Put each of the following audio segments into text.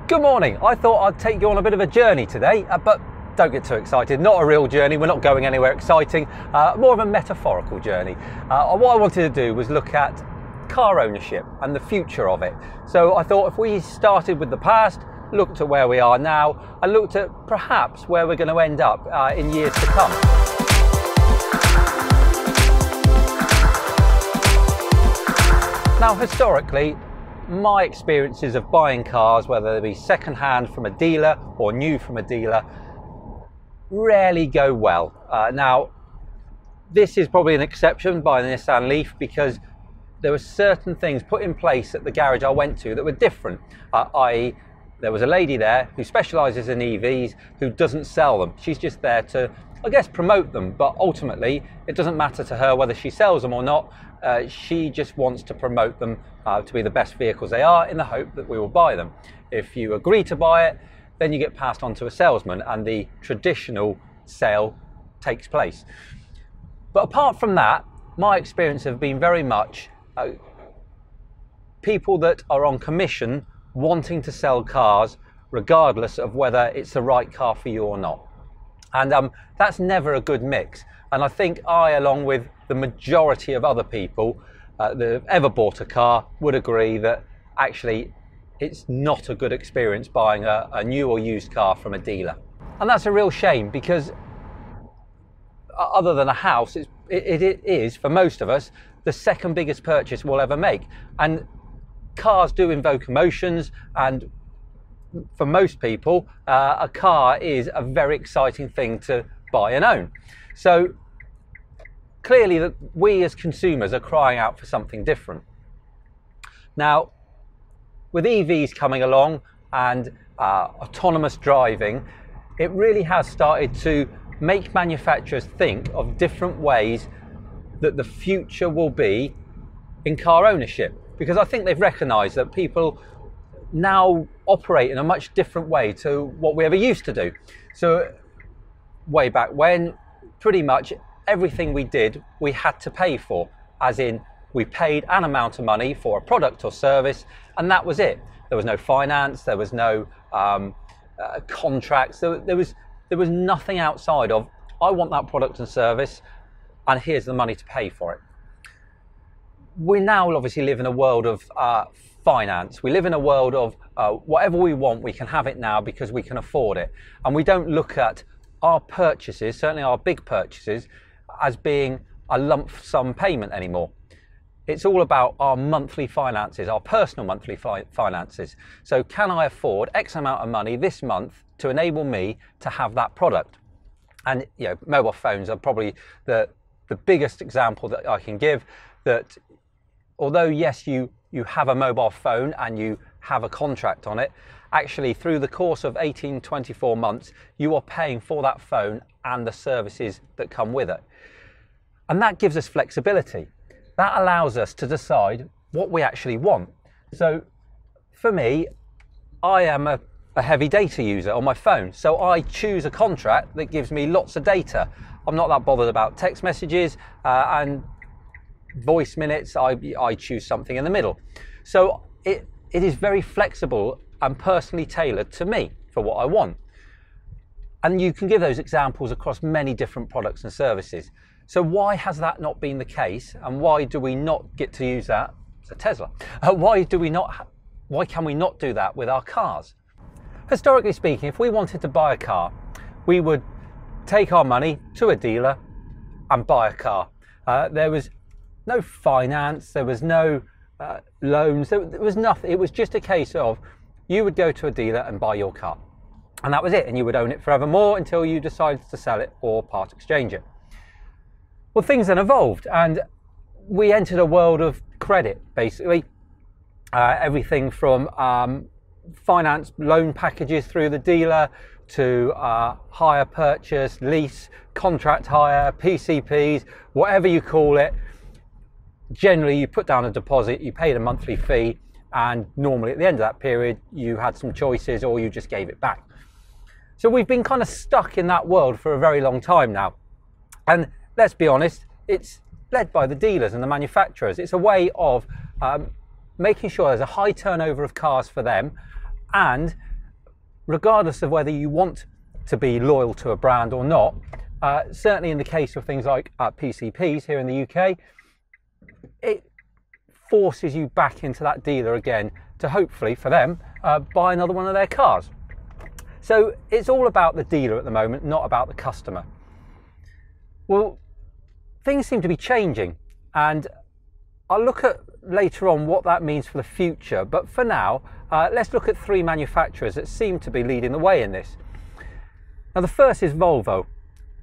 Good morning. I thought I'd take you on a bit of a journey today, but don't get too excited. Not a real journey. We're not going anywhere exciting. More of a metaphorical journey. What I wanted to do was look at car ownership and the future of it. So I thought if we started with the past, looked at where we are now, and looked at perhaps where we're going to end up in years to come. Now, historically, my experiences of buying cars, whether they be second-hand from a dealer or new from a dealer, rarely go well. Now, this is probably an exception by the Nissan Leaf because there were certain things put in place at the garage I went to that were different, i.e. there was a lady there who specialises in EVs who doesn't sell them. She's just there to, I guess, promote them, but ultimately it doesn't matter to her whether she sells them or not. She just wants to promote them to be the best vehicles they are in the hope that we will buy them. If you agree to buy it, then you get passed on to a salesman and the traditional sale takes place. But apart from that, my experience have been very much people that are on commission wanting to sell cars regardless of whether it's the right car for you or not. And that's never a good mix. And I think I, along with the majority of other people that have ever bought a car, would agree that actually it's not a good experience buying a new or used car from a dealer. And that's a real shame because other than a house, it is, for most of us, the second biggest purchase we'll ever make. And cars do invoke emotions, and for most people, a car is a very exciting thing to buy and own. So clearly that we as consumers are crying out for something different. Now, with EVs coming along and autonomous driving, it really has started to make manufacturers think of different ways that the future will be in car ownership. Because I think they've recognised that people now operate in a much different way to what we ever used to do. So way back when, pretty much everything we did, we had to pay for, as in we paid an amount of money for a product or service, and that was it. There was no finance, there was no contracts, there was nothing outside of, I want that product and service, and here's the money to pay for it. We now obviously live in a world of finance. We live in a world of whatever we want, we can have it now because we can afford it. And we don't look at our purchases, certainly our big purchases, as being a lump sum payment anymore. It's all about our monthly finances, our personal monthly finances. So can I afford X amount of money this month to enable me to have that product? And you know, mobile phones are probably the biggest example that I can give, that although yes, you have a mobile phone and you have a contract on it, actually through the course of 18-24 months, you are paying for that phone and the services that come with it. And that gives us flexibility. That allows us to decide what we actually want. So for me, I am a heavy data user on my phone. So I choose a contract that gives me lots of data. I'm not that bothered about text messages and voice minutes. I choose something in the middle. So it is very flexible and personally tailored to me for what I want. And you can give those examples across many different products and services. So why has that not been the case? And why do we not get to use that? It's a Tesla. Why can we not do that with our cars? Historically speaking, if we wanted to buy a car, we would take our money to a dealer and buy a car. There was no finance, there was no loans, there was nothing. It was just a case of you would go to a dealer and buy your car. And that was it. And you would own it forevermore until you decided to sell it or part exchange it. Well, things then evolved and we entered a world of credit, basically. Everything from finance loan packages through the dealer to hire purchase, lease, contract hire, PCPs, whatever you call it. Generally, you put down a deposit, you paid a monthly fee, and normally at the end of that period, you had some choices or you just gave it back. So we've been kind of stuck in that world for a very long time now. And let's be honest, it's led by the dealers and the manufacturers. It's a way of making sure there's a high turnover of cars for them and regardless of whether you want to be loyal to a brand or not, certainly in the case of things like PCPs here in the UK, it forces you back into that dealer again to hopefully, for them, buy another one of their cars. So it's all about the dealer at the moment, not about the customer. Well, things seem to be changing, and I'll look at later on what that means for the future, but for now, let's look at 3 manufacturers that seem to be leading the way in this. Now, the first is Volvo.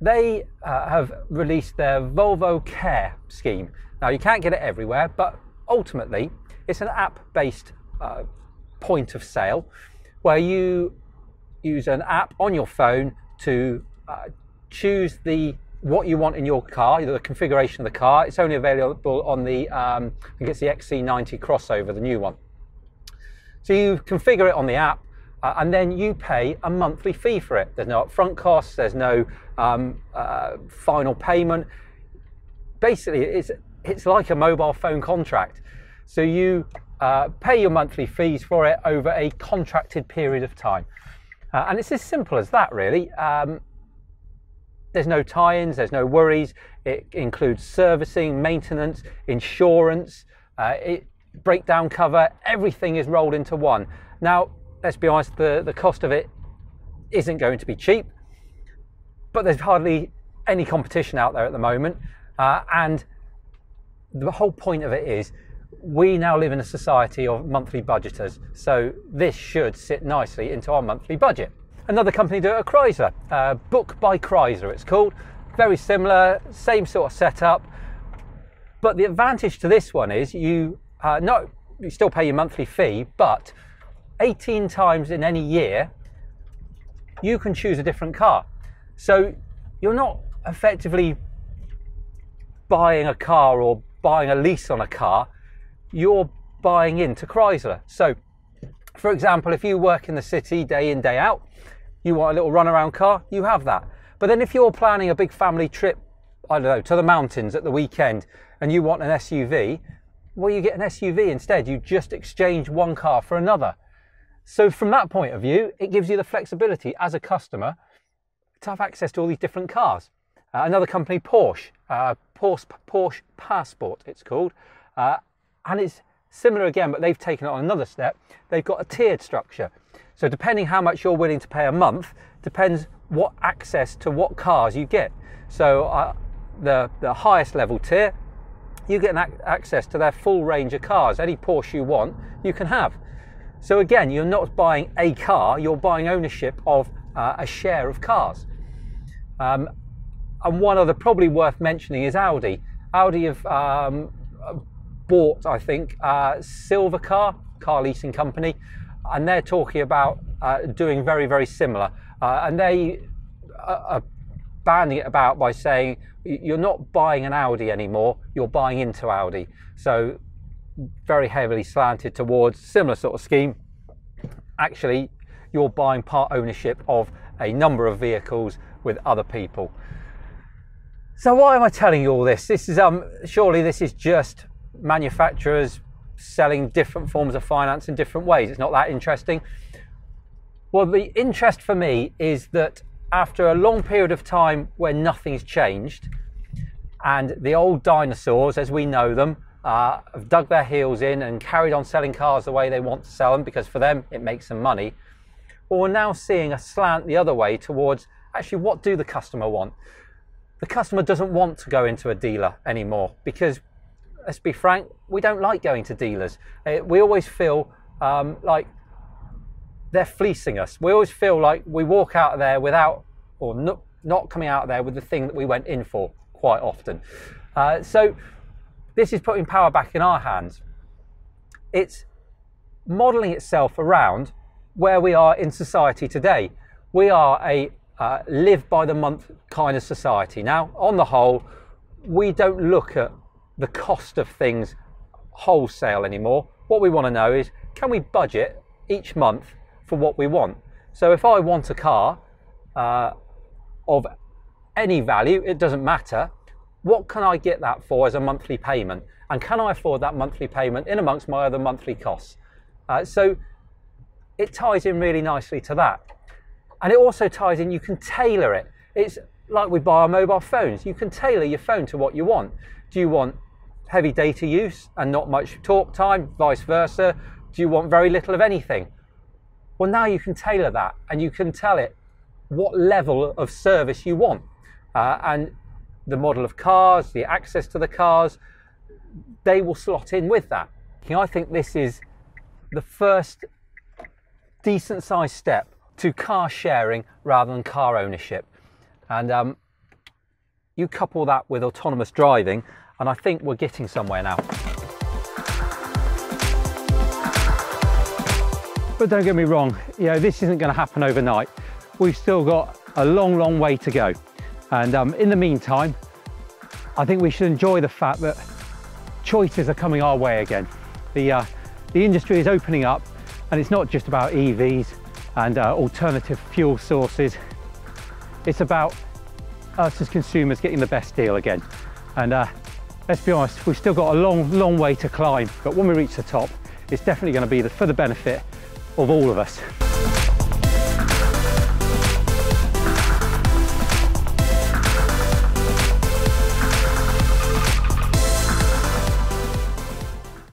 They have released their Volvo Care scheme. Now, you can't get it everywhere, but ultimately, it's an app-based point of sale where you use an app on your phone to choose what you want in your car, the configuration of the car. It's only available on the, I think it's the XC90 crossover, the new one. So you configure it on the app, and then you pay a monthly fee for it. There's no upfront costs, there's no final payment. Basically, it's like a mobile phone contract. So you pay your monthly fees for it over a contracted period of time. And it's as simple as that, really. There's no tie-ins, there's no worries. It includes servicing, maintenance, insurance, breakdown cover. Everything is rolled into one. Now, let's be honest, the cost of it isn't going to be cheap, but there's hardly any competition out there at the moment. And the whole point of it is, we now live in a society of monthly budgeters, so this should sit nicely into our monthly budget. Another company do it at Chrysler, Book by Chrysler it's called. Very similar, same sort of setup, but the advantage to this one is you still pay your monthly fee, but 18 times in any year you can choose a different car. So you're not effectively buying a car or buying a lease on a car, you're buying into Chrysler. So for example, if you work in the city day in, day out, you want a little runaround car, you have that. But then if you're planning a big family trip, I don't know, to the mountains at the weekend, and you want an SUV, well, you get an SUV instead. You just exchange one car for another. So from that point of view, it gives you the flexibility as a customer to have access to all these different cars. Another company, Porsche, Porsche Passport it's called. And it's similar again, but they've taken it on another step. They've got a tiered structure. So depending how much you're willing to pay a month, depends what access to what cars you get. So the highest level tier, you get access to their full range of cars. Any Porsche you want, you can have. So again, you're not buying a car, you're buying ownership of a share of cars. And one other probably worth mentioning is Audi. Audi have bought, I think, Silver car leasing company, and they're talking about doing very, very similar. And they are banding it about by saying you're not buying an Audi anymore, you're buying into Audi. So very heavily slanted towards similar sort of scheme. Actually, you're buying part ownership of a number of vehicles with other people. So why am I telling you all this? This is surely this is just manufacturers selling different forms of finance in different ways. It's not that interesting. Well, the interest for me is that after a long period of time where nothing's changed, and the old dinosaurs as we know them have dug their heels in and carried on selling cars the way they want to sell them because for them it makes them money, well, we're now seeing a slant the other way towards actually what do the customer want? The customer doesn't want to go into a dealer anymore because, let's be frank, we don't like going to dealers. We always feel like they're fleecing us. We always feel like we walk out of there without, or not coming out of there with the thing that we went in for quite often. So this is putting power back in our hands. It's modelling itself around where we are in society today. We are a live by the month kind of society. Now, on the whole, we don't look at the cost of things wholesale anymore. What we want to know is, can we budget each month for what we want? So if I want a car of any value, it doesn't matter, what can I get that for as a monthly payment? And can I afford that monthly payment in amongst my other monthly costs? So it ties in really nicely to that. And it also ties in, you can tailor it. It's like we buy our mobile phones. You can tailor your phone to what you want. Do you want heavy data use and not much talk time, vice versa? Do you want very little of anything? Well, now you can tailor that and you can tell it what level of service you want. And the model of cars, the access to the cars, they will slot in with that. I think this is the first decent sized step to car sharing rather than car ownership. And you couple that with autonomous driving, and I think we're getting somewhere now. But don't get me wrong, this isn't going to happen overnight. We've still got a long way to go. And in the meantime, I think we should enjoy the fact that choices are coming our way again. The industry is opening up, and it's not just about EVs and alternative fuel sources. It's about us as consumers getting the best deal again. And let's be honest, we've still got a long way to climb, but when we reach the top, it's definitely going to be for the benefit of all of us.